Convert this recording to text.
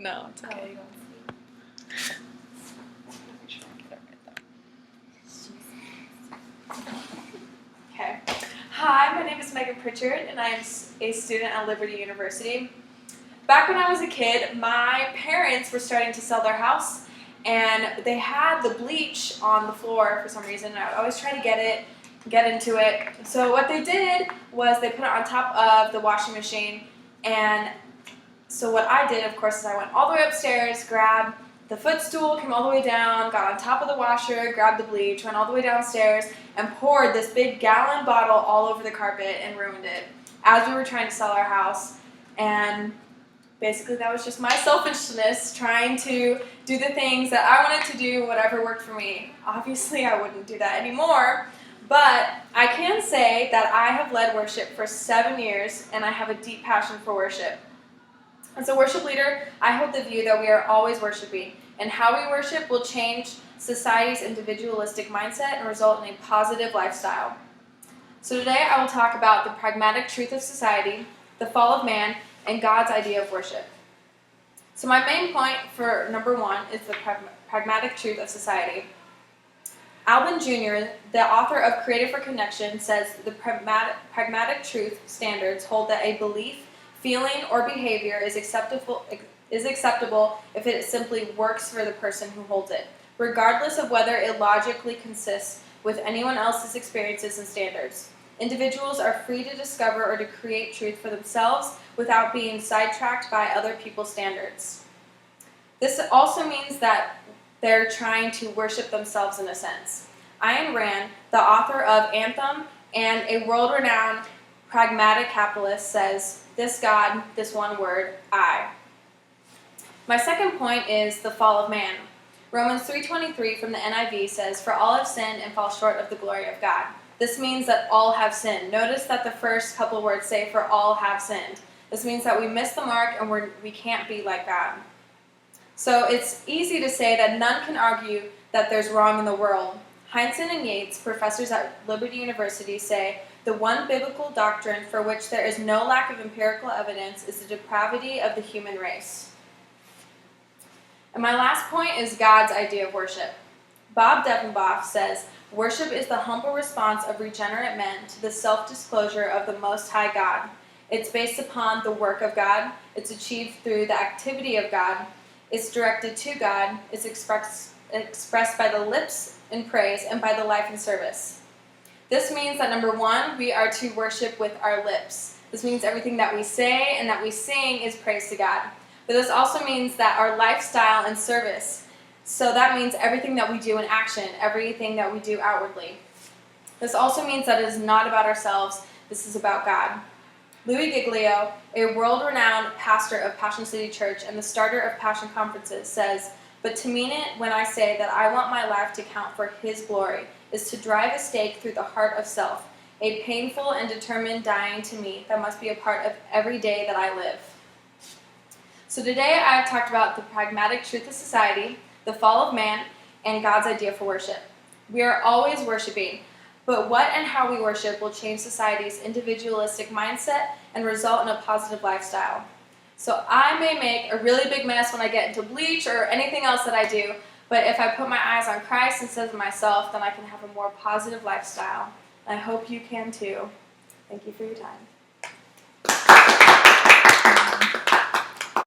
No, it's Oh, okay. you don't see. Make sure I get it right though. Okay. Hi, my name is Megan Pritchard, and I am a student at Liberty University. Back when I was a kid, my parents were starting to sell their house, and they had the bleach on the floor for some reason, and I would always try to get into it. So what they did was they put it on top of the washing machine, and so what I did, of course, is I went all the way upstairs, grabbed the footstool, came all the way down, got on top of the washer, grabbed the bleach, went all the way downstairs, and poured this big gallon bottle all over the carpet and ruined it as we were trying to sell our house. And basically that was just my selfishness trying to do the things that I wanted to do, whatever worked for me. Obviously I wouldn't do that anymore, but I can say that I have led worship for 7 years and I have a deep passion for worship. As a worship leader, I hold the view that we are always worshiping, and how we worship will change society's individualistic mindset and result in a positive lifestyle. So today I will talk about the pragmatic truth of society, the fall of man, and God's idea of worship. So my main point for number 1 is the pragmatic truth of society. Alvin Jr., the author of Created for Connection, says the pragmatic truth standards hold that a belief, feeling, or behavior is acceptable if it simply works for the person who holds it, regardless of whether it logically consists with anyone else's experiences and standards. Individuals are free to discover or to create truth for themselves without being sidetracked by other people's standards. This also means that they're trying to worship themselves in a sense. Ayn Rand, the author of Anthem and a world-renowned pragmatic capitalist, says, "This God, this one word, I." My second point is the fall of man. Romans 3:23 from the NIV says, "For all have sinned and fall short of the glory of God." This means that all have sinned. Notice that the first couple words say, "For all have sinned." This means that we miss the mark and we can't be like God. So it's easy to say that none can argue that there's wrong in the world. Heinsohn and Yates, professors at Liberty University, say, "The one biblical doctrine for which there is no lack of empirical evidence is the depravity of the human race." And my last point is God's idea of worship. Bob Devenboff says, "Worship is the humble response of regenerate men to the self-disclosure of the Most High God. It's based upon the work of God. It's achieved through the activity of God. It's directed to God. It's expressed by the lips in praise and by the life in service." This means that number 1, we are to worship with our lips. This means everything that we say and that we sing is praise to God. But this also means that our lifestyle and service. So that means everything that we do in action, everything that we do outwardly. This also means that it is not about ourselves. This is about God. Louis Giglio, a world-renowned pastor of Passion City Church and the starter of Passion Conferences, says, "But to mean it when I say that I want my life to count for His glory is to drive a stake through the heart of self, a painful and determined dying to me that must be a part of every day that I live." So today I have talked about the pragmatic truth of society, the fall of man, and God's idea for worship. We are always worshiping, but what and how we worship will change society's individualistic mindset and result in a positive lifestyle. So I may make a really big mess when I get into bleach or anything else that I do, but if I put my eyes on Christ instead of myself, then I can have a more positive lifestyle. I hope you can too. Thank you for your time.